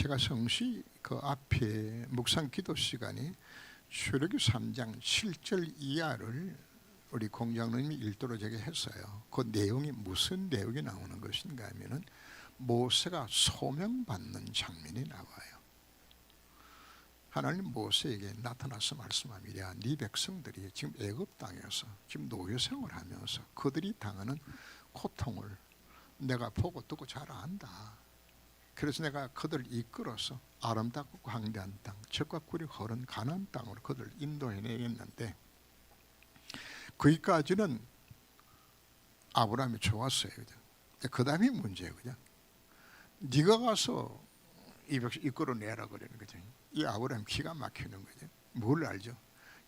제가 성시 그 앞에 묵상 기도 시간에 출애굽기 3장 7절 이하를 우리 공장님이 일도로 제게 했어요. 그 내용이 무슨 내용이 나오는 것인가 하면은 모세가 소명받는 장면이 나와요. 하나님 모세에게 나타나서 말씀합니다. 네 백성들이 지금 애굽 땅에서 지금 노예 생활을 하면서 그들이 당하는 고통을 내가 보고 듣고 잘 안다. 그래서 내가 그들을 이끌어서 아름답고 광대한 땅, 젖과 꿀이 흐르는 가나안 땅으로 그들을 인도해내겠는데, 거기까지는 아브라함이 좋았어요. 그 다음이 문제예요. 그냥 네가 가서 이 백성 이끌어내라 그러는 거죠. 이 아브라함 기가 막히는 거죠. 뭘 알죠?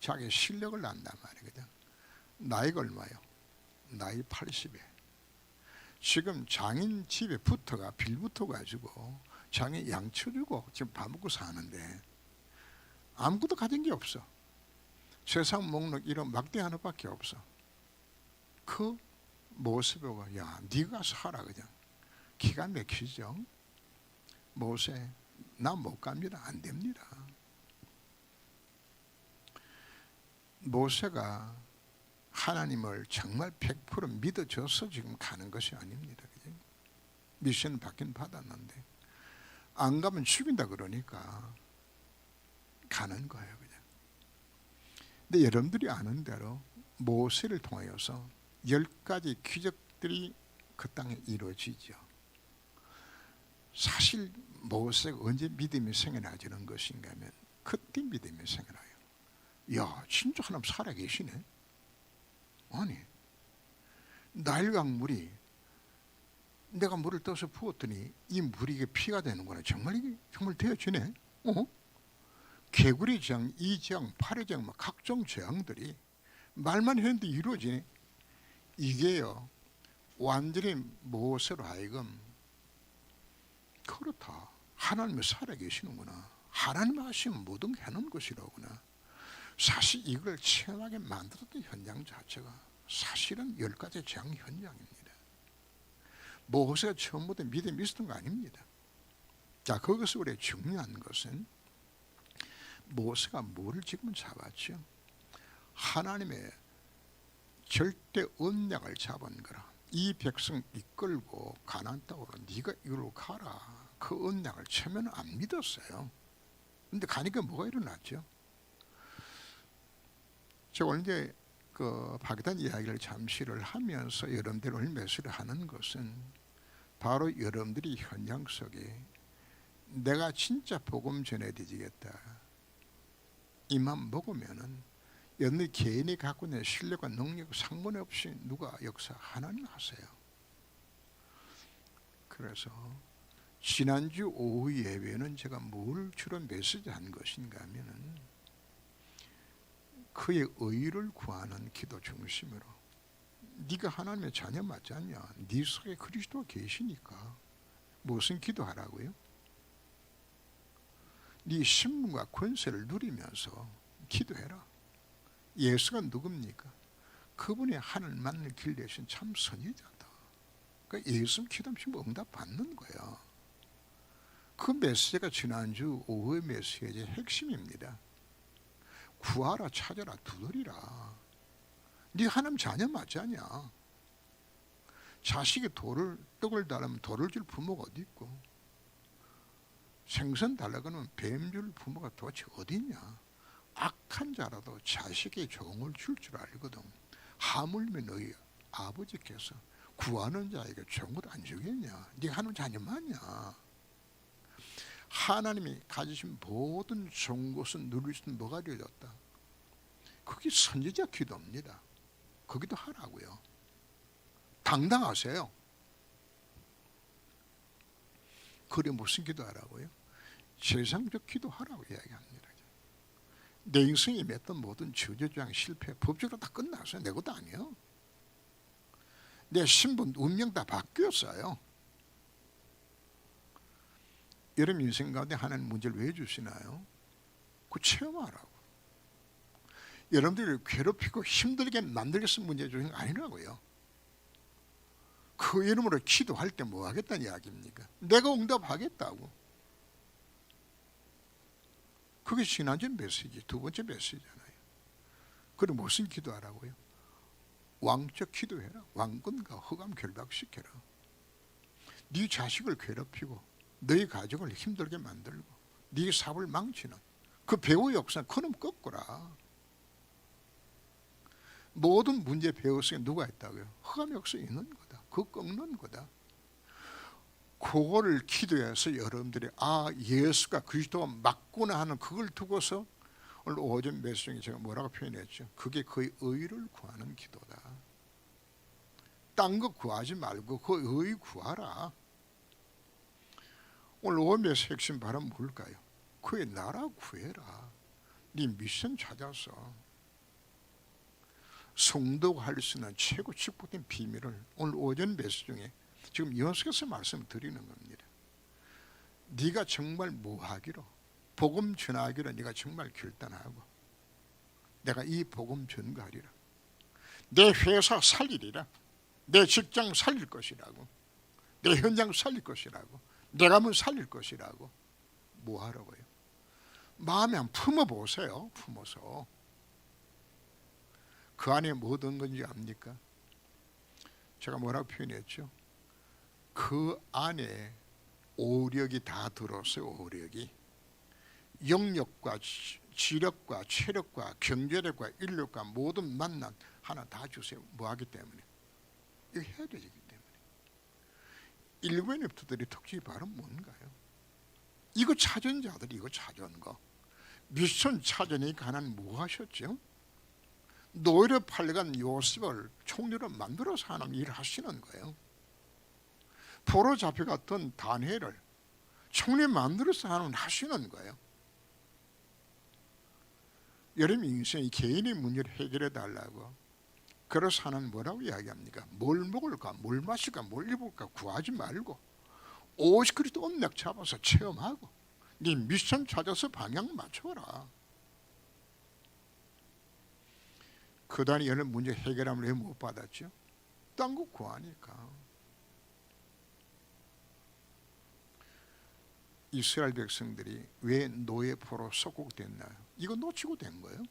자기 실력을 안단 말이거든. 나이가 얼마요? 나이 80에 지금 장인 집에 빌붙어가지고 장인 양쳐주고 지금 밥 먹고 사는데 아무것도 가진 게 없어. 세상 목록 이런 막대 하나밖에 없어. 그 모세 보고 야 네가 가서 하라 그냥. 기가 막히죠. 모세 나 못 갑니다. 안 됩니다. 모세가 하나님을 정말 100% 믿어줘서 지금 가는 것이 아닙니다. 그죠? 미션 받긴 받았는데 안 가면 죽인다 그러니까 가는 거예요. 그냥. 근데 여러분들이 아는 대로 모세를 통하여서 10가지 기적들이 그 땅에 이루어지죠. 사실 모세가 언제 믿음이 생겨나지는 것인가 하면 그때 믿음이 생겨나요. 야 진짜 하나님 살아계시네. 아니 나일강 물이 내가 물을 떠서 부었더니 이 물이 이게 피가 되는구나. 정말 이게 정말 되어지네. 개구리 재앙, 이재앙, 파리재앙 막 각종 재앙들이 말만 했는데 이루어지네. 이게요 완전히 모세로 하여금 그렇다. 하나님이 살아계시는구나. 하나님 하시면 모든 게 하는 것이로구나. 사실 이걸 체험하게 만들었던 현장 자체가 사실은 10가지 재앙 현장입니다. 모세가 처음부터 믿음이 있었던 거 아닙니다. 자, 거기서 우리 중요한 것은 모세가 뭐를 지금 잡았죠? 하나님의 절대 언약을 잡은 거라. 이 백성 이끌고 가나안 땅으로 네가 이리로 가라. 그 언약을 처음에는 안 믿었어요. 근데 가니까 뭐가 일어났죠? 제가 오늘 이제 그 박이단 이야기를 잠시를 하면서 여러분들 오늘 메시지를 하는 것은 바로 여러분들이 현장 속에 내가 진짜 복음 전해드리겠다. 이만 먹으면은 여러분들 개인이 갖고 있는 실력과 능력 상관없이 누가 역사 하나님 하세요. 그래서 지난주 오후 예배는 제가 뭘 주로 메시지 한 것인가 하면은 그의 의를 구하는 기도 중심으로 네가 하나님의 자녀 맞지 않냐? 네 속에 그리스도가 계시니까 무슨 기도하라고요? 네 신분과 권세를 누리면서 기도해라. 예수가 누굽니까? 그분이 하늘만을 길 대신 참 선지자다. 그러니까 예수 기도하시면 응답 받는 거야. 그 메시지가 지난주 오후의 메시지의 핵심입니다. 구하라, 찾아라, 두드리라. 네 하나님 자녀 맞지 않냐? 자식이 떡을 달라면 돌을 줄 부모가 어디 있고, 생선 달라고 하면 뱀 줄 부모가 도대체 어디 있냐? 악한 자라도 자식의 종을 줄 알거든. 하물며 너희 아버지께서 구하는 자에게 종을 안 주겠냐? 네가 하나님 자녀 맞냐? 하나님이 가지신 모든 좋은 것은 누릴 수 있는 뭐가 되어졌다? 그게 선지자 기도입니다. 거기도 하라고요. 당당하세요. 그래 무슨 기도하라고요? 세상적 기도하라고 이야기합니다. 내 인생에 맺던 모든 저주장 실패 법적으로 다 끝났어요. 내 것도 아니에요. 내 신분 운명 다 바뀌었어요. 여러분 인생 가운데 하나님 문제를 왜 주시나요? 그 체험하라고. 여러분들이 괴롭히고 힘들게 만들게 쓴 문제 주신 거 아니라고요. 그 이름으로 기도할 때 뭐 하겠다는 이야기입니까? 내가 응답하겠다고. 그게 지난주 메시지, 두 번째 메시지잖아요. 그럼 무슨 기도하라고요? 왕적 기도해라. 왕권과 허감 결박시켜라. 네 자식을 괴롭히고 너희 가족을 힘들게 만들고 네 사업을 망치는 그 배후의 역사 그놈 꺾어라. 모든 문제 배후에 누가 있다고요? 흑암의 역사 있는 거다. 그거 꺾는 거다. 그거를 기도해서 여러분들이 예수가 그리스도가 맞구나 하는 그걸 두고서 오늘 오전 메시지 중에 제가 뭐라고 표현했죠? 그게 그의 의를 구하는 기도다. 딴 거 구하지 말고 그 의 구하라. 오늘 오전 메시지 핵심 발언 뭘까요? 그의 나라 구해라. 네 미션 찾아서 성도가 할 수 있는 최고 축복된 비밀을 오늘 오전 메시지 중에 지금 연속해서 말씀드리는 겁니다. 네가 정말 뭐하기로 복음 전하기로 네가 정말 결단하고 내가 이 복음 전가하리라. 내 회사 살리리라. 내 직장 살릴 것이라고. 내 현장 살릴 것이라고. 내 가문 살릴 것이라고. 뭐하라고요? 마음에 한번 품어보세요. 품어서. 그 안에 뭐 든 건지 압니까? 제가 뭐라고 표현했죠? 그 안에 오력이 다 들어서요. 오력이 영력과 지력과 체력과 경제력과 인력과 모든 만남 하나 다 주세요. 뭐하기 때문에? 이거 해야 되기 때문에. 일부 NFT들의 특징이 바로 뭔가요? 이거 찾은 자들이 이거 찾은 거 미션 찾으니 가난 뭐 하셨죠? 노예로 팔려간 요셉을 총리로 만들어서 하는 일을 하시는 거예요. 포로 잡혀갔던 다니엘을 총리 만들어서 하시는 거예요. 여러분 인생이 개인의 문제를 해결해 달라고 그래서 하는 뭐라고 이야기합니까? 뭘 먹을까, 뭘 마실까, 뭘 입을까 구하지 말고 오직 그리스도 언약 잡아서 체험하고 네 미션 찾아서 방향 맞춰라. 그다음에 여러 문제 해결함을 왜 못 받았죠? 딴 거 구하니까. 이스라엘 백성들이 왜 노예포로 속국됐나요? 이거 놓치고 된 거예요.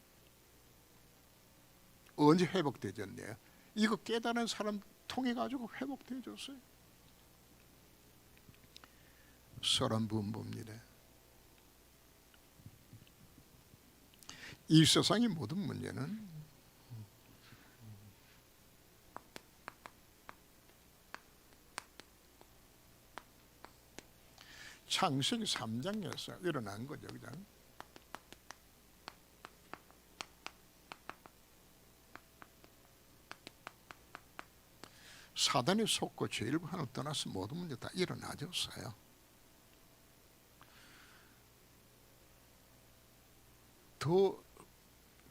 언제 회복되졌네요? 이거 깨달은 사람 통해 가지고 회복되어졌어요. 서른분부입니다. 이 세상의 모든 문제는 창세기 3장에서 일어난 거죠. 그냥 사단이 속고 죄일부 하나 떠나서 모든 문제 다 일어나졌어요. 더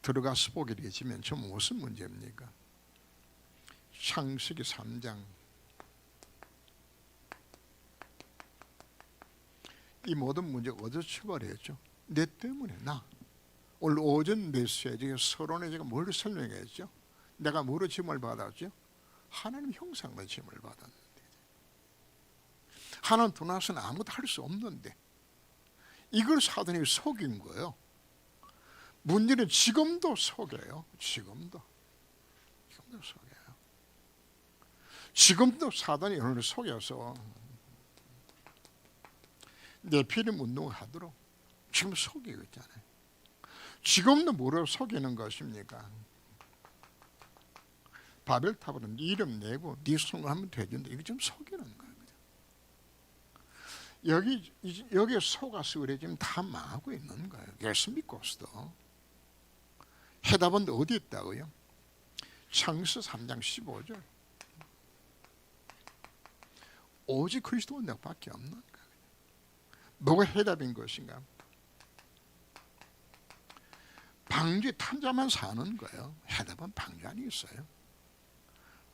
들어가서 보게 되지면 저 무슨 문제입니까? 창세기 3장 이 모든 문제가 어디서 출발했죠? 내 때문에 나. 오늘 오전 메시지에 서론에 제가 뭘 설명했죠? 내가 뭐로 짐을 받았죠? 하나님 형상으로 짐을 받았는데 하나님 떠나서는 아무것도 할 수 없는데 이걸 사단이 속인 거예요. 문제는 지금도 속여요. 지금도 속여요. 지금도 사단이 여러분을 속여서 네피림 운동을 하도록 지금 속이고 있잖아요. 지금도 뭐로 속이는 것입니까? 바벨탑으로 네 이름 내고 네 성공하면 되는데 이게 좀 속이는 거예요. 여기에 속아서 그래 지금 다 망하고 있는 거예요. 예수 믿고서도. 해답은 어디 있다고요? 창세 3장 15절. 오직 그리스도 언약밖에 없는 거예요. 뭐가 해답인 것인가? 방주에 탄자만 사는 거예요. 해답은 방주 안에 있어요.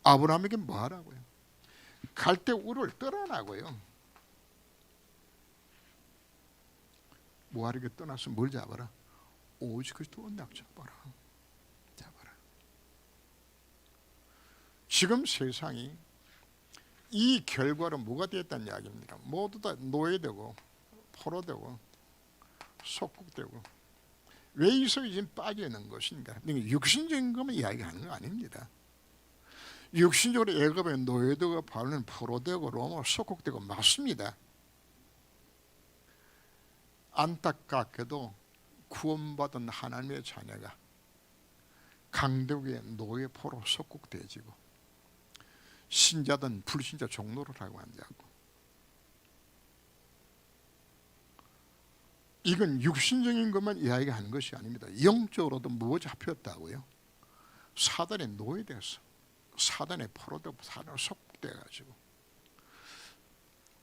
아브라함에게 뭐 하라고요? 갈대 우를 떠나라고요. 뭐 하려고 떠나서 뭘 잡아라? 오직 그리스도 언약 잡아라. 지금 세상이 이 결과로 뭐가 되었다는 이야기입니다. 모두 다 노예되고 포로되고 속국되고 왜 이석이 지금 빠져 있는 것인가? 그러니까 육신적인 것만 이야기하는 거 아닙니다. 육신적으로 애굽의 노예되고 바로는 포로되고 로마로 속국되고 맞습니다. 안타깝게도 구원받은 하나님의 자녀가 강대국의 노예 포로 속국되어지고 신자든 불신자 종로를 하고 앉아고, 이건 육신적인 것만 이야기하는 것이 아닙니다. 영적으로도 무엇이 잡혔다고요? 사단의 노예돼서 사단의 포로되고 사단을 속국돼가지고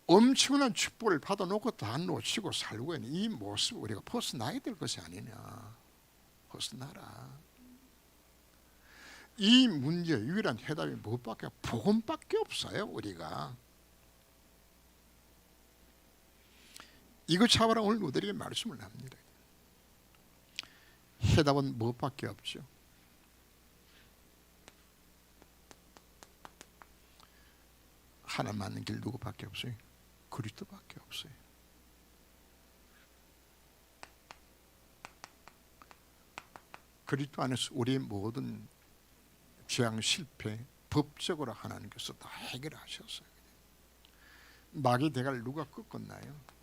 엄청난 축복을 받아놓고 다 놓치고 살고 있는 이 모습 우리가 벗어나야 될 것이 아니냐. 벗어나라. 이 문제의 유일한 해답이 무엇밖에, 복음밖에 없어요. 우리가 이거 잡아라. 오늘 우리에게 말씀을 합니다. 해답은 무엇밖에 없죠. 하나님 맞는 길 누구밖에 없어요? 그리스도밖에 없어요. 그리스도 안에서 우리의 모든 재앙 실패 법적으로 하나님께서 다 해결하셨어요. 마귀 대가를 누가 꺾었나요?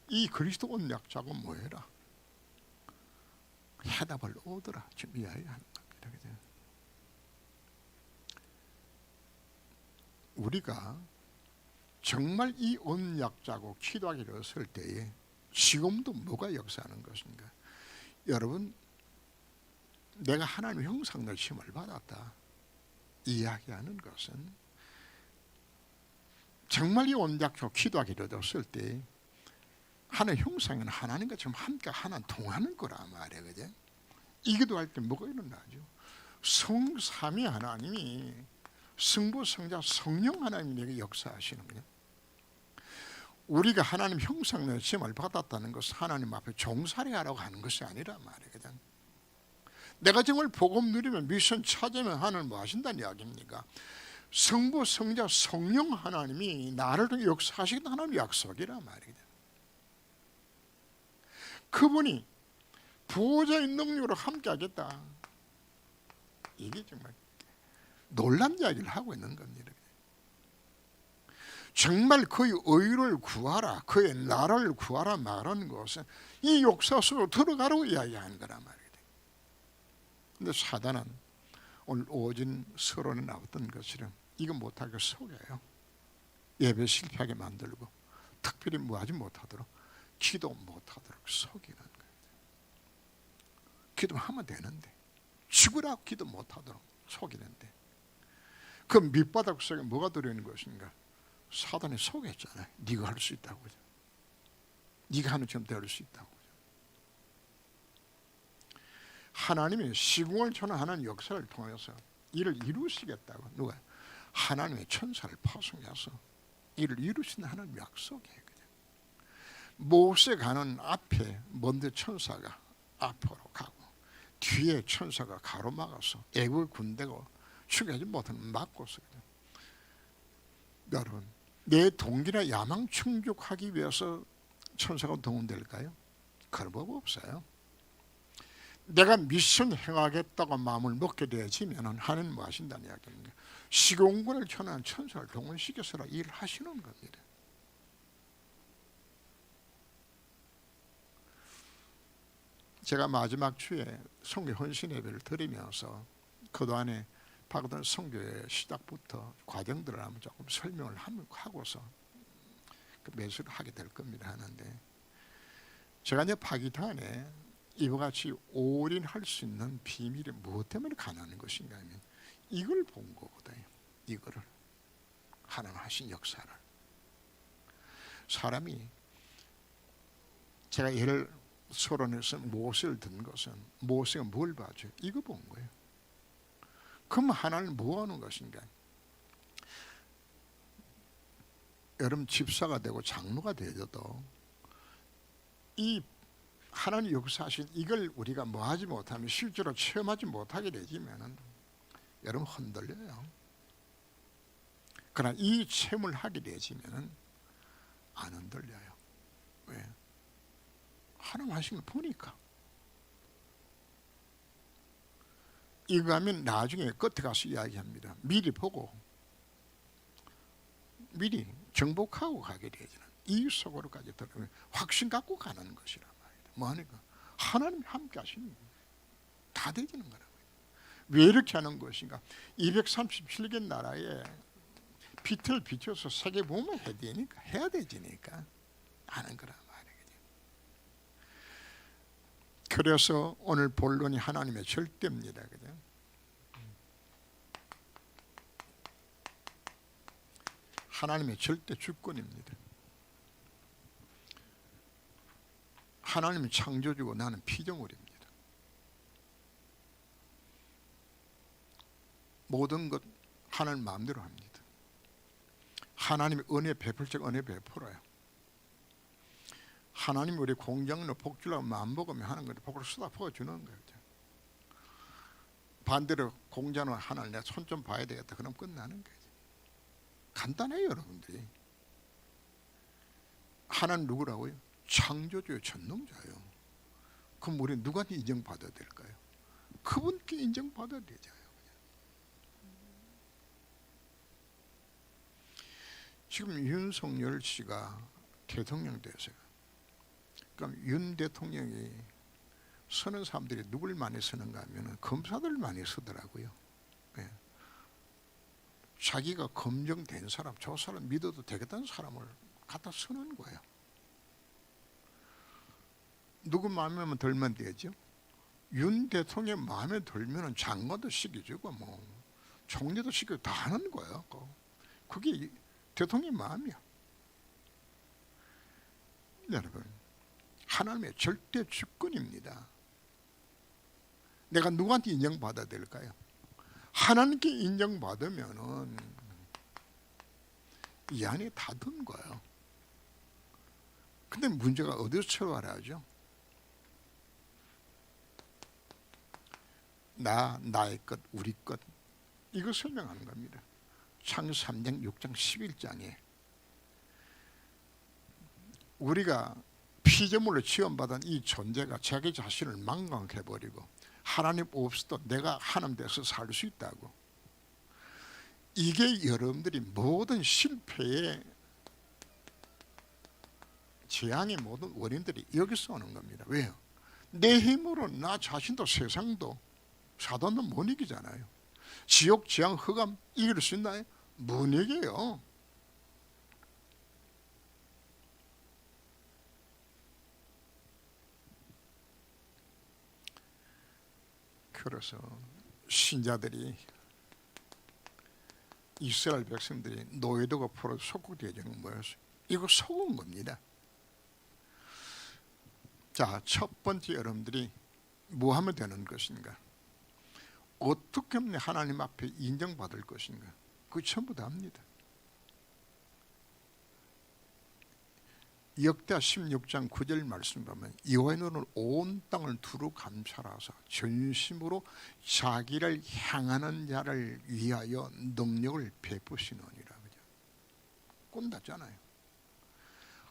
이 그리스도 언약자가 뭐해라? 해답을 얻으라. 지금 이야기하는 겁니다. 그죠? 우리가 정말 이 언약자고 기도하기를 했을 때에 지금도 뭐가 역사하는 것인가? 여러분, 내가 하나님의 형상으로 심을 받았다 이야기하는 것은 정말 이 언약자고 기도하기를 했을 때 하나의 형상은 하나님과 지금 함께 하나 동하는 거라 말이에요. 그죠? 이 기도할 때 뭐가 일어나죠? 성삼위 하나님이 성부, 성자, 성령 하나님이 내게 역사하시는 거예요. 우리가 하나님 형상의 시험을 받았다는 것은 하나님 앞에 종살이 하라고 하는 것이 아니라 말이에요. 그냥 내가 정말 복음 누리면 미션 찾으면 하나님 뭐 하신다는 이야기입니까? 성부, 성자, 성령 하나님이 나를 통해 역사하시겠다 하나님 약속이라 말이에요. 그분이 부호자의 능력으로 함께 하겠다. 이게 정말 놀란 이야기를 하고 있는 겁니다. 정말 그의 의를 구하라, 그의 나라를 구하라 말하는 것은 이 역사 속으로 들어가라고 이야기하는 거란 말이에요. 그런데 사단은 오늘 오진 서론에 나왔던 것처럼 이거 못하게 속여요. 예배 실패하게 만들고 특별히 뭐 하지 못하도록, 기도 못하도록 속이는 거예요. 기도하면 되는데 죽으라고 기도 못하도록 속이는데 그 밑바닥 속에 뭐가 들어있는 것인가? 사단이 속였잖아요. 네가 할 수 있다고. 네가 하는 처럼 될 수 있다고. 하나님이 시공을 초월하는 역사를 통해서 이를 이루시겠다고. 누가? 하나님의 천사를 파송해서 이를 이루시는 하나님 약속이에요. 모세 가는 앞에 먼저 천사가 앞으로 가고 뒤에 천사가 가로막아서 애국 군대가 죽이지 못하는 막고서. 여러분, 내 동기나 야망 충족하기 위해서 천사가 동원될까요? 그런 법 없어요. 내가 미션 행하겠다고 마음을 먹게 되어지면 하나님 뭐 하신다는 이야기입니다. 시공군을 천한 천사를 동원시켜서 일을 하시는 겁니다. 제가 마지막 주에 선교 헌신 예배를 드리면서 그동안에 받은 선교의 시작부터 과정들을 한번 조금 설명을 하고서 그 매수를 하게 될 겁니다. 하는데 제가 이제 파기단에 이와 같이 올인할 수 있는 비밀이 무엇 때문에 가능한 것인가 하면 이걸 본 거거든요. 이거를 하나님 하신 역사를. 사람이 제가 예를 서론에서 모세를 든 것은 모세가 뭘 봐줘요? 이거 본 거예요. 그럼 하나님 뭐 하는 것인가? 여러분 집사가 되고 장로가 되어도 이 하나님 역사하신 이걸 우리가 뭐 하지 못하면 실제로 체험하지 못하게 되지면은 여러분 흔들려요. 그러나 이 체험을 하게 되지면 안 흔들려요. 왜? 하나님 하신 걸 보니까. 이거 하면 나중에 끝에 가서 이야기합니다. 미리 보고 미리 정복하고 가게 되지는 이 속으로까지 들어오면 확신 갖고 가는 것이란 말이다. 뭐하니까 하나님이 함께 하시는 거예요. 다 되지는 거라고요. 왜 이렇게 하는 것인가? 237개 나라에 빛을 비춰서 세계 보면 해야 되니까 하는 거란 말이거든요. 그래서 오늘 본론이 하나님의 절대입니다. 그죠? 하나님의 절대 주권입니다. 하나님은 창조주고 나는 피조물입니다. 모든 것 하나님 마음대로 합니다. 하나님이 은혜 베풀 적 은혜 베풀어요. 하나님이 우리 공장으로 복 주려고 마음 먹으면 하는 건데 복을 쏟아부어 주는 거예요. 반대로 공장은 하나님 내가 손 좀 봐야 되겠다 그럼 끝나는 거예요. 간단해요, 여러분들이. 하나님 누구라고요? 창조주요, 전능자요. 그럼 우리 누구한테 인정받아야 될까요? 그분께 인정받아야 되잖아요. 지금 윤석열 씨가 대통령 되세요. 그럼 윤 대통령이 쓰는 사람들이 누굴 많이 쓰는가 하면 검사들 많이 쓰더라고요. 네. 자기가 검증된 사람, 저 사람 믿어도 되겠다는 사람을 갖다 쓰는 거예요. 누구 마음에 들면 되죠. 윤 대통령 마음에 들면 장관도 시켜주고 뭐 총리도 시켜주고 다 하는 거예요. 그게 대통령 마음이야. 여러분, 하나님의 절대 주권입니다. 내가 누구한테 인정받아야 될까요? 하나님께 인정받으면은 이 안에 다 든 거예요. 근데 문제가 어디서 출발하죠? 나의 것, 우리 것, 이거 설명하는 겁니다. 창세기 3장, 6장, 11장에 우리가 피조물로 지원받은 이 존재가 자기 자신을 망각해버리고 하나님 없어도 내가 하나님 돼서 살 수 있다고. 이게 여러분들이 모든 실패의 재앙의 모든 원인들이 여기서 오는 겁니다. 왜요? 내 힘으로 나 자신도 세상도 사단도 못 이기잖아요. 지옥, 재앙, 흑암 이길 수 있나요? 못 이겨요. 그래서 신자들이 이스라엘 백성들이 노예도가 풀어 속국대전은 뭐였어요? 이거 속은 겁니다. 자, 첫 번째 여러분들이 뭐 하면 되는 것인가? 어떻게 하면 하나님 앞에 인정받을 것인가? 그거 전부 다 합니다. 역대하 16장 9절 말씀 보면 여호와의 눈은 온 땅을 두루 감찰하사 전심으로 자기를 향하는 자를 위하여 능력을 베푸시느니라. 꼰답잖아요.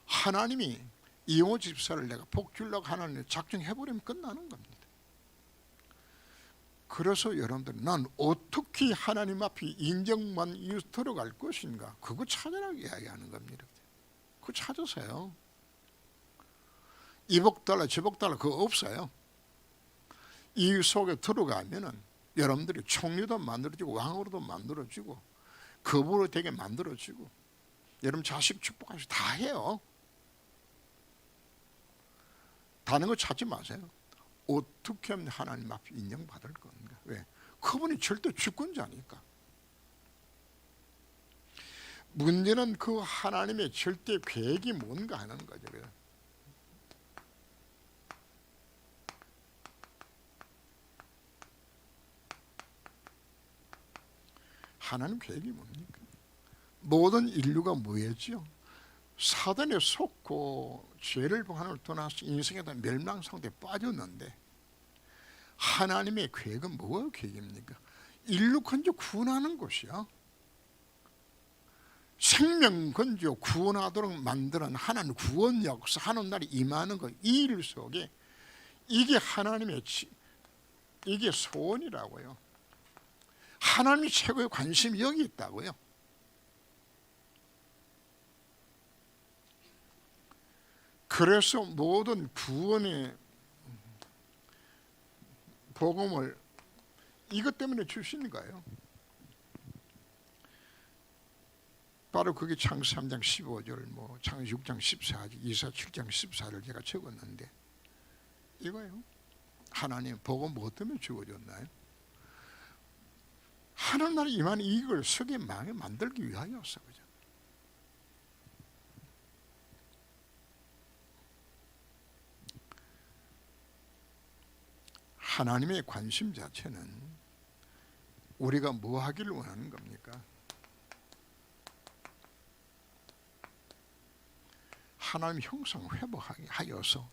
하나님이 이호 집사를 내가 복 주려고 하나님 작정해버리면 끝나는 겁니다. 그래서 여러분들 난 어떻게 하나님 앞에 인정만 들어갈 것인가? 그거 찾아라고 이야기하는 겁니다. 그거 찾으세요. 이복 달라 저복 달라 그거 없어요. 이 속에 들어가면은 여러분들이 총리도 만들어지고 왕으로도 만들어지고 거부로 되게 만들어지고 여러분 자식 축복하시고 다 해요. 다른 거 찾지 마세요. 어떻게 하면 하나님 앞에 인정받을 건가? 왜? 그분이 절대 주권자니까. 문제는 그 하나님의 절대 계획이 뭔가 하는 거죠. 하나님 계획이 뭡니까? 모든 인류가 뭐였죠? 사단에 속고 죄를 하나님을 떠나서 인생에 대한 멸망 상태에 빠졌는데 하나님의 계획은 뭐가 계획입니까? 인류 건조 구원하는 것이야. 생명 건져 구원하도록 만드는 하나님 구원 역사, 하는 날이 임하는 거, 이 일 속에 이게 하나님의 이게 소원이라고요. 하나님이 최고의 관심이 여기 있다고요. 그래서 모든 구원의 복음을 이것 때문에 주시는 거예요. 바로 그게 창세 3장 15절, 창세 6장 14절, 이사 7장 14절 제가 적었는데 이거예요. 하나님 복음 뭐 때문에 주어졌나요? 하나님 나라 임하는 이걸 세계 망에 만들기 위하여서. 그죠? 하나님의 관심 자체는 우리가 뭐 하기를 원하는 겁니까? 하나님 형상 회복하게 하여서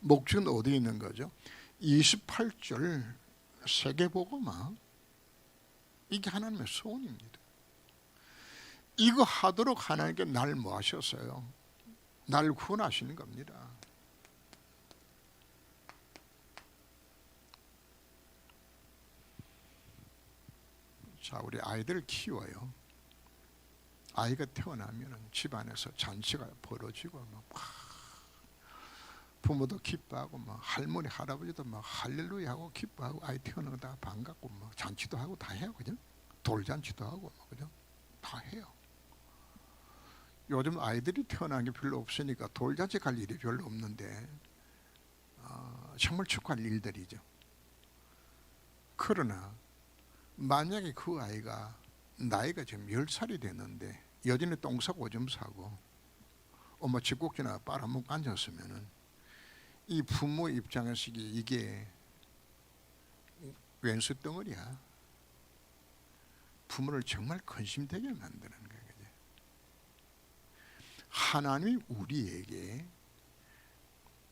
목적은 어디에 있는 거죠? 28절 세계복음화, 이게 하나님의 소원입니다. 이거 하도록 하나님께 날 뭐 하셨어요? 날 구원하시는 겁니다. 자, 우리 아이들 키워요. 아이가 태어나면 집안에서 잔치가 벌어지고 막 부모도 기뻐하고 막 할머니 할아버지도 막 할렐루야 하고 기뻐하고 아이 태어나다 반갑고 막 잔치도 하고 다 해요. 그죠? 돌잔치도 하고 그죠? 다 해요. 요즘 아이들이 태어난 게 별로 없으니까 돌잔치 갈 일이 별로 없는데 정말 축하할 일들이죠. 그러나 만약에 그 아이가 나이가 지금 10살이 됐는데 여전히 똥 싸고 오줌 싸고 엄마 쥐꼭지나 빨아먹고 앉았으면은 이 부모 입장에서 이게 왼수 덩어리야. 부모를 정말 근심되게 만드는 거예요. 하나님이 우리에게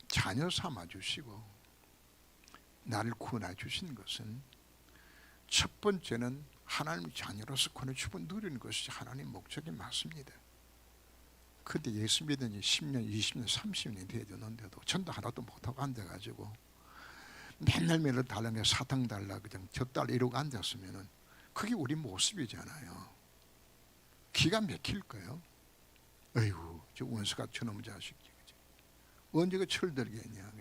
자녀 삼아 주시고 나를 구원해 주신 것은 첫 번째는 하나님의 자녀로서 구원의 축복을 누리는 것이 하나님의 목적이 맞습니다. 그때 예수 믿은 지 10년, 20년, 30년이 되었는데도 전도 하나도 못하고 앉아가지고 맨날 달라며 사탕 달라 그냥 젖달라 이러고 앉았으면 그게 우리 모습이잖아요. 기가 막힐 거예요. 어이구 저 원수가 저놈의 자식 언제 그 철들겠냐.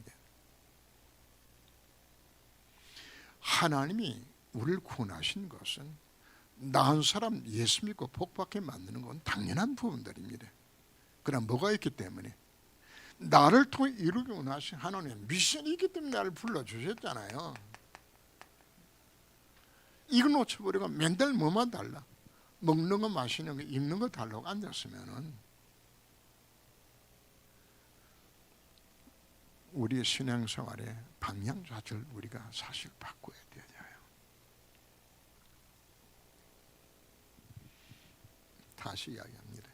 하나님이 우리를 구원하신 것은 나 한 사람 예수 믿고 복받게 만드는 건 당연한 부분들입니다. 그러나 뭐가 있기 때문에 나를 통해 이루기 원하신 하나님의 미션이 있기 때문에 나를 불러주셨잖아요. 이거 놓쳐버리고 맨날 뭐만 달라 먹는 거 마시는 거 입는 거 달라고 앉았으면은 우리의 신앙생활의 방향 자체를 우리가 사실 바꿔야 돼요. 다시 이야기합니다.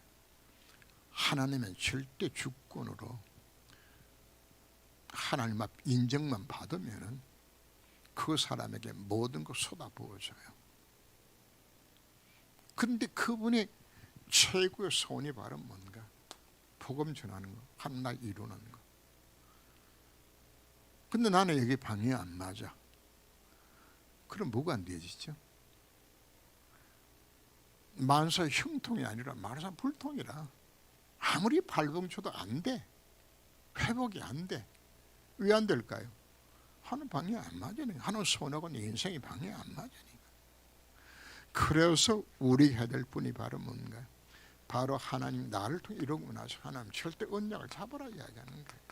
하나님의 절대 주권으로 하나님 앞 인정만 받으면 그 사람에게 모든 걸 쏟아부어줘요. 그런데 그분의 최고의 소원이 바로 뭔가? 복음 전하는 거, 하나님 이루는 거. 근데 나는 여기 방향이 안 맞아. 그럼 뭐가 안 되지죠? 만사의 형통이 아니라 말하자면 불통이라. 아무리 발버둥쳐도 안 돼. 회복이 안 돼. 왜 안 될까요? 하는 방향이 안 맞으니까. 하는 손하고 내 인생의 방향이 안 맞으니까. 그래서 우리 해야 될 분이 바로 뭔가? 바로 하나님 나를 통해 이러고 나서 하나님 절대 언약을 잡아라 이야기하는 거예요.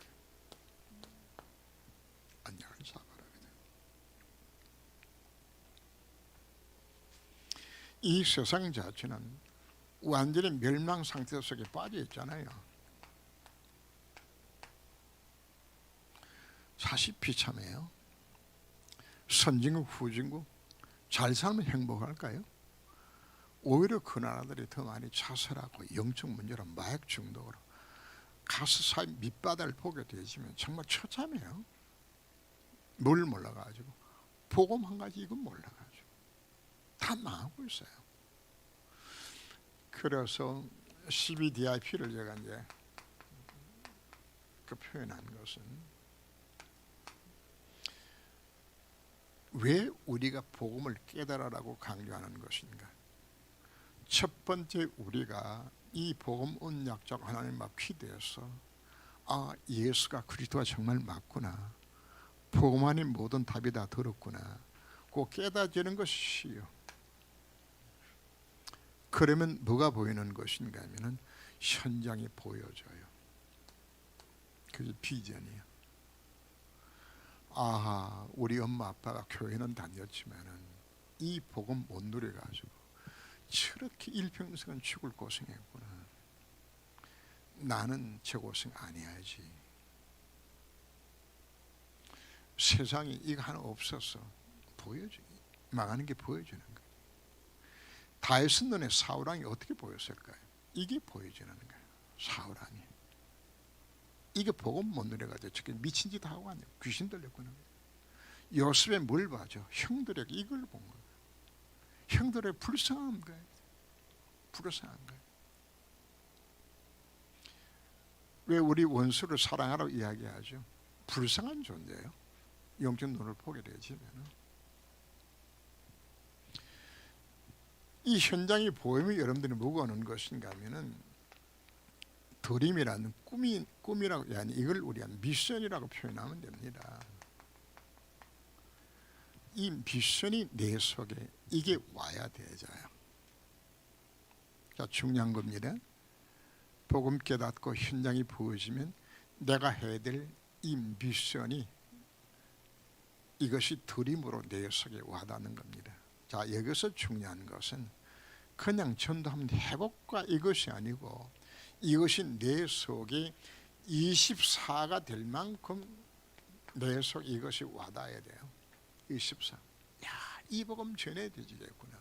언약을 잡아라. 이 세상 자체는 완전히 멸망 상태 속에 빠져 있잖아요. 사실 비참해요. 선진국, 후진국 잘 살면 행복할까요? 오히려 그 나라들이 더 많이 자살하고 영적 문제로 마약 중독으로 가스 사이 밑바닥을 보게 되지만 정말 처참해요. 뭘 몰라가지고 복음 한 가지 이건 몰라가지고 다 망하고 있어요. 그래서 CBDIP를 제가 이제 그 표현한 것은 왜 우리가 복음을 깨달으라고 강조하는 것인가? 첫 번째, 우리가 이 복음 언약적 하나님 앞 기대에서 예수가 그리스도가 정말 맞구나, 복음 안에 모든 답이 다 들었구나, 그 깨닫지는 것이요. 그러면 뭐가 보이는 것인가 하면은 현장이 보여져요. 그게 비전이에요. 우리 엄마 아빠가 교회는 다녔지만은 이 복음 못 누려가지고 저렇게 일평생은 죽을 고생했구나. 나는 저 고생 안 해야지. 세상에 이거 하나 없어서 보여줘. 망하는 게 보여주는 거예요. 다윗 눈에 사울왕이 어떻게 보였을까요? 이게 보여주는 거예요. 사울왕이 이게 복음 못 누려가지고 저렇게 미친 짓 하고 왔네요. 귀신 들렸구나. 요셉의 뭘 봐죠? 형들에게 이걸 본 거예요. 형들의 불쌍한 거예요. 불쌍한 거예요. 왜 우리 원수를 사랑하라고 이야기하죠? 불쌍한 존재예요. 영적 눈을 보게 되지면 이 현장이 보이면 여러분들이 뭐가 오는 것인가 하면은 드림이라는 꿈이라고, 아니 이걸 우리가 미션이라고 표현하면 됩니다. 이 미션이 내 속에 이게 와야 되잖아요. 자, 중요한 겁니다. 복음 깨닫고 현장이 보여지면 내가 해야 될 이 미션이, 이것이 드림으로 내 속에 와닿는 겁니다. 자, 여기서 중요한 것은 그냥 전도하면 회복과 이것이 아니고 이것이 내 속에 24가 될 만큼 내 속에 이것이 와닿아야 돼요. 24. 이 복음 전해야 되겠구나.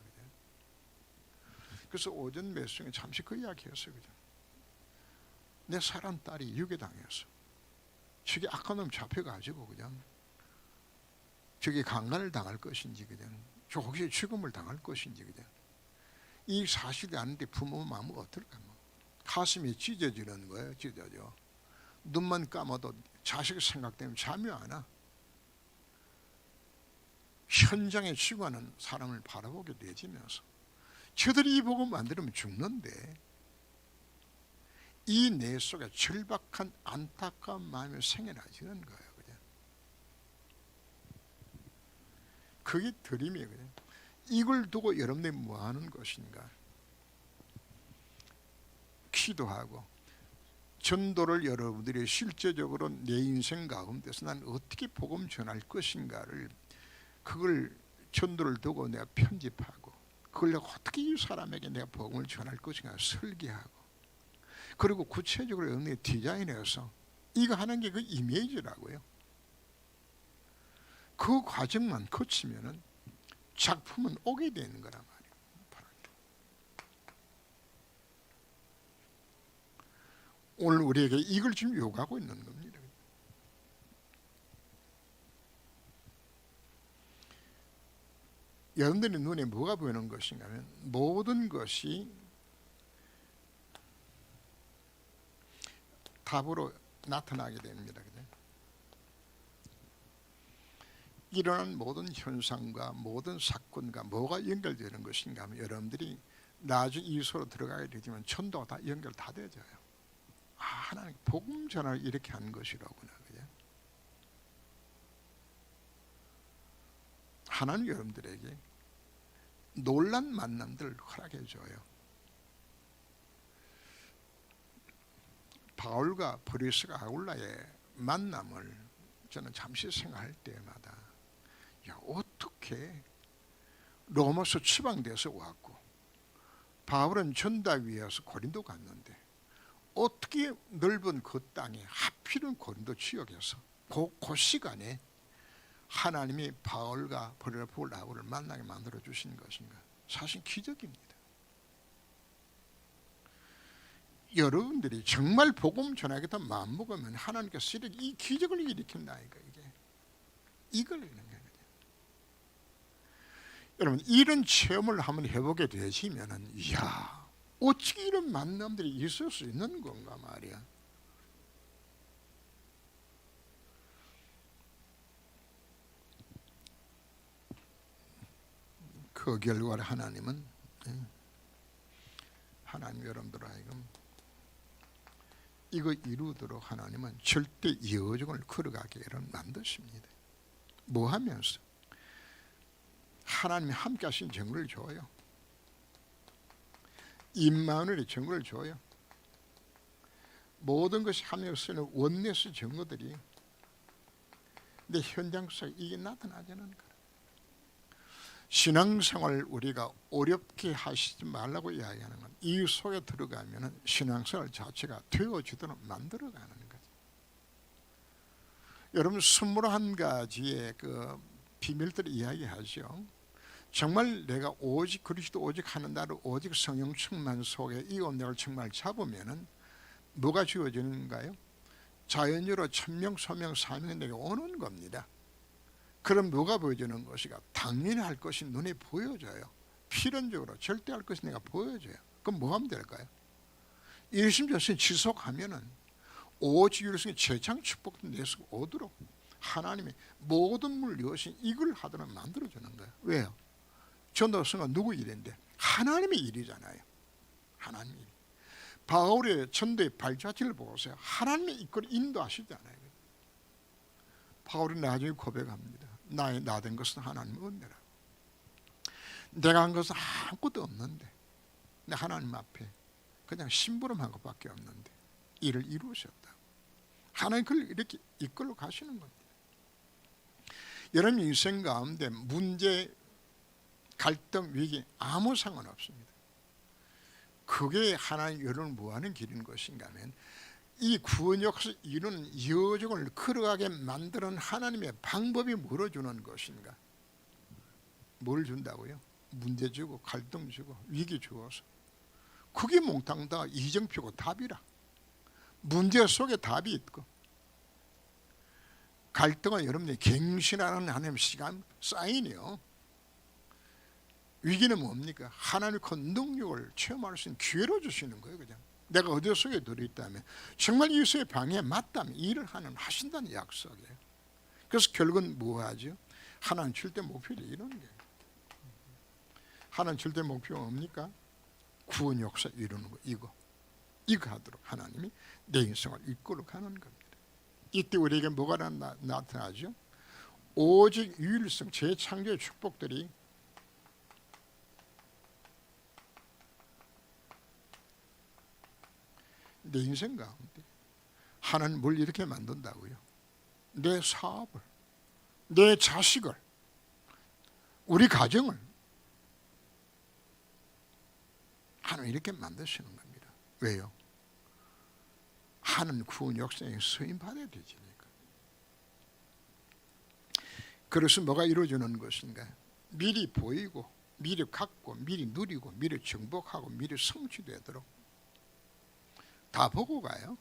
그래서 오전 매수에 잠시 그 이야기 했어요. 내 사람 딸이 유괴당했어. 저게 악한 놈 잡혀가지고 그냥 저게 강간을 당할 것인지 그냥 저 혹시 죽음을 당할 것인지 그냥 이 사실이 아닌데 부모 마음은 어떨까? 가슴이 찢어지는 거예요. 찢어져. 눈만 감아도 자식 생각 때문에 잠이 안 와. 현장에 죽어가는 사람을 바라보게 되지면서 저들이 이 복음 안 들으면 죽는데 이 내 속에 절박한 안타까운 마음이 생겨나지는 거예요. 그냥. 그게 드림이거든요. 이걸 두고 여러분들이 뭐 하는 것인가? 기도하고 전도를 여러분들이 실제적으로 내 인생 가운데서 난 어떻게 복음 전할 것인가를, 그걸 전도를 두고 내가 편집하고 그걸 내가 어떻게 이 사람에게 내가 복음을 전할 것인가 설계하고, 그리고 구체적으로 여러분들이 디자인해서 이거 하는 게 그 이미지라고요. 그 과정만 거치면은 작품은 오게 되는 거란 말이에요. 오늘 우리에게 이걸 지금 요구하고 있는 겁니다. 여러분들의 눈에 뭐가 보이는 것인가 하면 모든 것이 답으로 나타나게 됩니다. 일어난 모든 현상과 모든 사건과 뭐가 연결되는 것인가 하면 여러분들이 나중에 이소로 들어가게 되지만 천도가 다 연결 다 되져요. 하나님 복음 전화를 이렇게 하는 것이라구나. 그죠? 하나님 여러분들에게 놀란 만남들을 허락해 줘요. 바울과 브리스가 아굴라의 만남을 저는 잠시 생각할 때마다 어떻게 로마서 지방대에서 왔고 바울은 전다 위에서 고린도 갔는데 어떻게 넓은 그 땅에 하필은 고린도 지역에서 그 시간에 하나님이 바울과 브리스를 만나게 만들어 주신 것인가? 사실 기적입니다. 여러분들이 정말 복음 전하겠다 마음 먹으면 하나님께서 이 기적을 일으킨다니까. 이걸 있는 거예요. 여러분 이런 체험을 한번 해보게 되시면은 이야 어떻게 이런 만남들이 있을 수 있는 건가 말이야. 그 결과를 하나님은 하나님 여러분들 하여금 이거 이루도록 하나님은 절대 여정을 걸어가게 만드십니다. 뭐 하면서? 하나님이 함께 하신 증거를 줘요. 임마누엘의 증거를 줘요. 모든 것이 하면서는 원내스 증거들이 내 현장 속에 이게 나타나지는 거예요. 신앙생활을 우리가 어렵게 하시지 말라고 이야기하는 건 이 속에 들어가면 신앙생활 자체가 되어지도록 만들어가는 거죠. 여러분 21가지의 그 비밀들을 이야기하죠. 정말 내가 오직 그리스도 오직 하는 나를 오직 성령 충만 속에 이 언약을 정말 잡으면은 뭐가 주어지는가요? 자연적으로 천명, 소명, 사명이 내게 오는 겁니다. 그럼 뭐가 보여주는 것이가? 당연히 할 것이 눈에 보여져요. 필연적으로 절대 할 것이 내가 보여져요. 그럼 뭐 하면 될까요? 일심전심 지속하면은 오직 유일성의 최장 축복도 내 속에 오도록 하나님의 모든 문을 여신 이걸 하도록 만들어주는 거예요. 왜요? 전도서가 누구 일인데? 하나님의 일이잖아요. 하나님의 일. 바울의 전도의 발자취를 보세요. 하나님의 이끌어 인도하시잖아요. 바울이 나중에 고백합니다. 나 된 것은 하나님의 은혜라. 내가 한 것은 아무것도 없는데 하나님 앞에 그냥 심부름한 것밖에 없는데 이를 이루셨다. 하나님 그걸 이렇게 이끌어 가시는 겁니다. 여러분 인생 가운데 문제, 갈등, 위기 아무 상관없습니다. 그게 하나님 여러분을 뭐하는 길인 것인가 하면 이 구원 역사를 이루는 여정을 걸어가게 만드는 하나님의 방법이 뭐로 주는 것인가? 뭘 준다고요? 문제 주고 갈등 주고 위기 주어서 그게 몽땅 다 이정표고 답이라. 문제 속에 답이 있고 갈등은 여러분들이 갱신하는 하나님의 시간 사인이요. 위기는 뭡니까? 하나님의 그 능력을 체험할 수 있는 기회로 주시는 거예요. 그냥 내가 어디 속에 들어있다면 정말 예수의 방해에 맞다면 일을 하신다는 약속이에요. 그래서 결국은 뭐 하죠? 하나님 절대 목표를 이루는 거예요. 하나님 절대 목표가 뭡니까? 구원 역사 이루는 거. 이거 하도록 하나님이 내 인생을 이끌어 가는 겁니다. 이때 우리에게 뭐가 나타나죠? 오직 유일성 재창조의 축복들이 내 인생 가운데 하나님 뭘 이렇게 만든다고요? 내 사업을, 내 자식을, 우리 가정을 하나님 이렇게 만드시는 겁니다. 왜요? 하나님 구원 역사에 쓰임 받아야 되지니까. 그래서 뭐가 이루어지는 것인가? 미리 보이고, 미리 갖고, 미리 누리고, 미리 정복하고, 미리 성취되도록 다 보고 가요.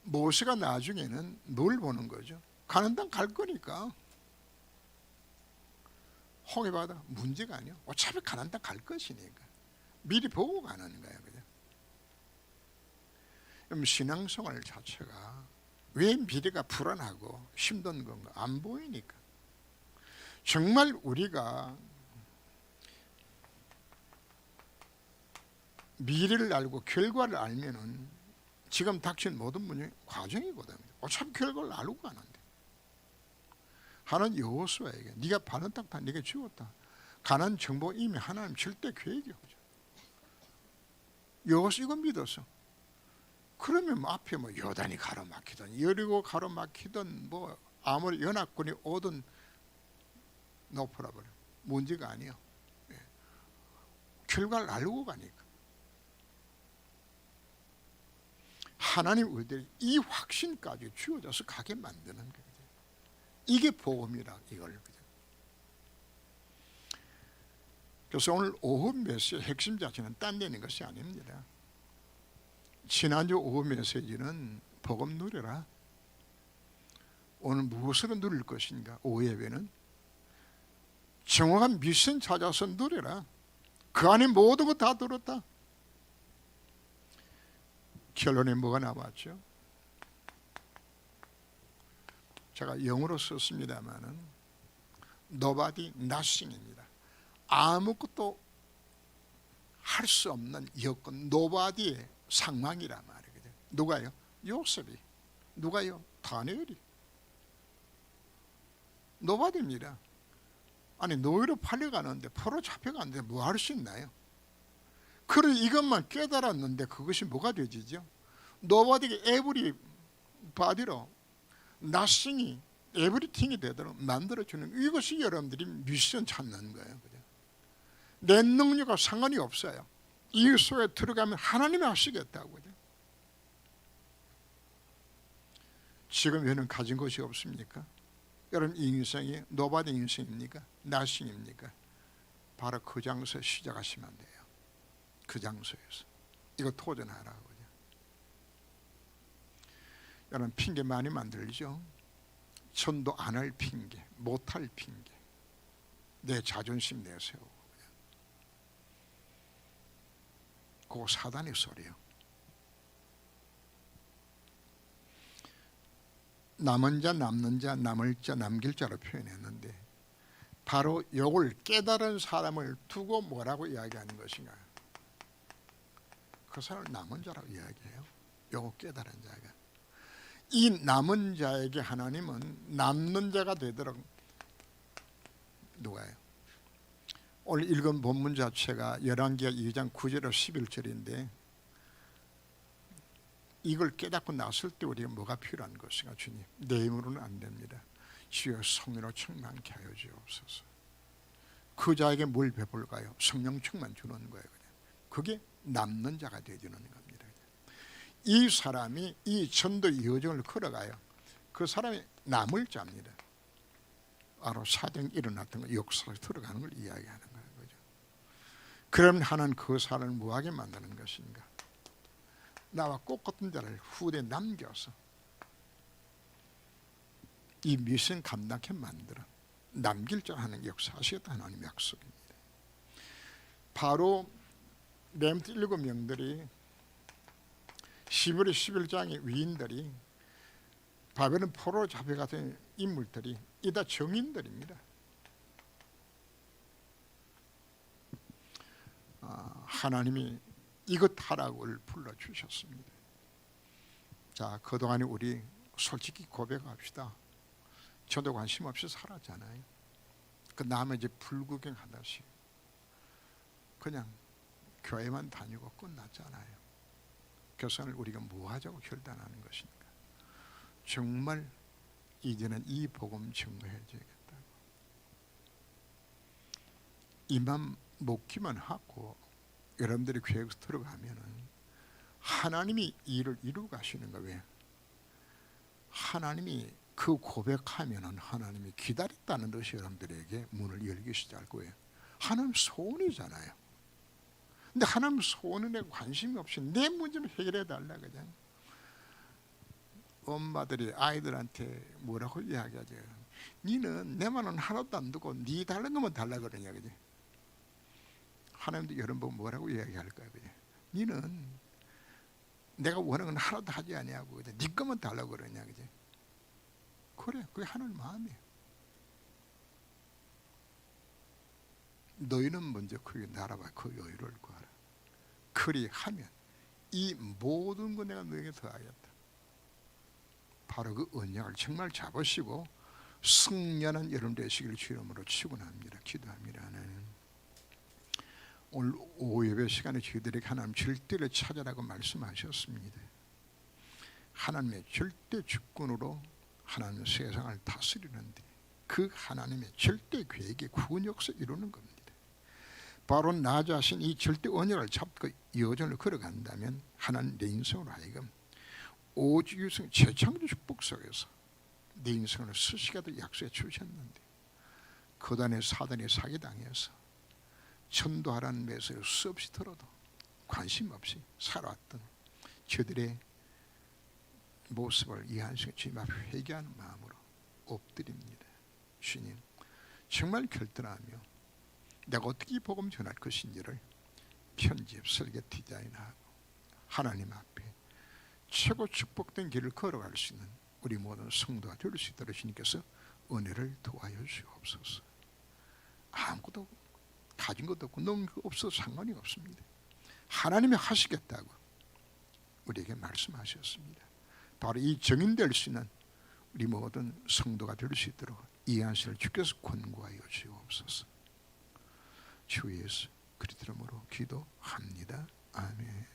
모세가 나중에는 뭘 보는 거죠? 가는 땅 갈 거니까. 홍해바다 문제가 아니요. 어차피 가는 땅 갈 것이니까 미리 보고 가는 거예요. 그냥. 그럼 신앙생활 자체가 왜 미래가 불안하고 힘든 건가? 안 보이니까. 정말 우리가 미래를 알고 결과를 알면은 지금 닥친 모든 문제의 과정이거든요. 어차피 결과를 알고 가는데. 하나님 여호수아에게 네가 파는 땅 다 네가 주었다. 가나안 정복 이미 하나님 절대 계획이요. 여호수 이거 믿어서. 그러면 뭐 앞에 뭐 요단이 가로막히든 여리고 가로막히든 뭐 아무리 연합군이 오든 높으라 버려. 문제가 아니요. 예. 결과를 알고 가니까. 하나님 우리들이 이 확신까지 주어져서 가게 만드는 거예요. 이게 복음이라 이걸. 그래서 오늘 오후 메시지 핵심 자체는 딴 데는 것이 아닙니다. 지난주 오후 메시지는 복음 누려라. 오늘 무엇으로 누릴 것인가? 오후 예배는 정확한 미션 찾아서 누려라. 그 안에 모든 거 다 들었다. 결론에 뭐가 나왔죠? 제가 영어로 썼습니다마는 nobody, nothing입니다. 아무것도 할 수 없는 여건, nobody의 상황이란 말이거든요. 누가요? 요셉이. 누가요? 다니엘이. nobody입니다. 아니 노예로 팔려가는데 포로 잡혀가는데 뭐 할 수 있나요? 그래 이것만 깨달았는데 그것이 뭐가 되지죠? nobody가 everybody로 nothing이 everything이 되도록 만들어주는, 이것이 여러분들이 미션 찾는 거예요. 내 능력과 상관이 없어요. 이 속에 들어가면 하나님이 하시겠다고요. 지금 여러분 가진 것이 없습니까? 여러분 인생이 nobody 인생입니까? nothing입니까? 바로 그 장소에 시작하시면 돼요. 그 장소에서 이거 도전하라고요. 여러분 핑계 많이 만들죠. 전도 안 할 핑계, 못할 핑계, 내 자존심 내세우고, 그거 사단의 소리예요. 남은 자, 남는 자, 남을 자, 남길 자로 표현했는데 바로 이걸 깨달은 사람을 두고 뭐라고 이야기하는 것인가? 그 사람을 남은 자라고 이야기해요. 이거 깨달은 자가. 이 남은 자에게 하나님은 남는 자가 되도록, 누가요? 오늘 읽은 본문 자체가 열왕기하 2장 9절에서 11절인데 이걸 깨닫고 났을 때 우리가 뭐가 필요한 것인가? 주님, 내 힘으로는 안 됩니다. 주여 성령으로 충만케 하여 주옵소서. 그 자에게 뭘 베풀까요? 성령 충만 주는 거예요. 그게 남는 자가 되어주는 겁니다. 이 사람이 이 전도 여정을 걸어가요. 그 사람이 남을 자입니다. 바로 사정이 일어났던 거, 역사에 들어가는 걸 이야기하는 거예요. 그죠? 그럼 하나는 그 사람을 뭐하게 만드는 것인가? 나와 꽃 같은 자를 후대에 남겨서 이 미션 감당케 만들어 남길 줄 하는 역사하시겠다 하나님의 약속입니다. 바로 렘트 7명들이 11장의 위인들이 바벨론 포로로 잡혀갔던 인물들이 이다 정인들입니다. 하나님이 이것 하라고 불러주셨습니다. 자, 그동안에 우리 솔직히 고백합시다. 저도 관심 없이 살았잖아요. 그 남의 이제 불구경하다시 그냥 교회만 다니고 끝났잖아요. 교선을 우리가 뭐 하자고 결단하는 것입니까? 정말 이제는 이 복음 증거해줘야겠다고. 이만 먹기만 하고 여러분들이 교회에 들어가면은 하나님이 일을 이루고 가시는 거예요. 왜? 하나님이 그 고백하면은 하나님이 기다렸다는 것이 여러분들에게 문을 열기 시작할 거예요. 하나님 소원이잖아요. 근데 하나님 소원에 관심이 없이 내 문제를 해결해 달라 그냥. 엄마들이 아이들한테 뭐라고 이야기하죠? 니는 내 말은 하나도 안 듣고 니 달라는 것만 달라 그러냐 그지? 하나님도 여러분 보고 뭐라고 이야기할까요? 그지? 니는 내가 원하는 건 하나도 하지 아니하고 그지? 니 것만 달라고 그러냐 그지? 그래, 그게 하나님 마음이에요. 너희는 먼저 그에게 나라와 그 여유를 구하라. 그리하면 이 모든 거 내가 너에게 더하겠다. 바로 그 언약을 정말 잡으시고 승리하는 여러분 되시기를 주 이름으로 축원합니다. 기도합니다. 오늘 오후 예배 시간에 저희들에게 하나님 절대를 찾아라고 말씀하셨습니다. 하나님의 절대 주권으로 하나님 세상을 다스리는데 그 하나님의 절대 계획의 구원 역사 이루는 겁니다. 바로 나 자신 이 절대 언약을 잡고 여정을 걸어간다면 하나님 내 인생으로 하여금 오직 유성 재창조 축복 속에서 내 인생을 수시가도 약속해 주셨는데 거단의 사단에 사기당해서 전도하라는 메시지를 수없이 들어도 관심 없이 살아왔던 저들의 모습을 이 한순간 주님 앞에 회개하는 마음으로 엎드립니다. 주님 정말 결단하며 내가 어떻게 복음 전할 것인지를 편집, 설계, 디자인하고 하나님 앞에 최고 축복된 길을 걸어갈 수 있는 우리 모든 성도가 될 수 있도록 주님께서 은혜를 도와여 주옵소서. 아무것도 가진 것도 없고 넣은 거 없어도 상관이 없습니다. 하나님이 하시겠다고 우리에게 말씀하셨습니다. 바로 이 정인될 수 있는 우리 모든 성도가 될 수 있도록 이 안식을 주께서 권고하여 주옵소서. 주 예수 그리스도 이름으로 기도합니다. 아멘.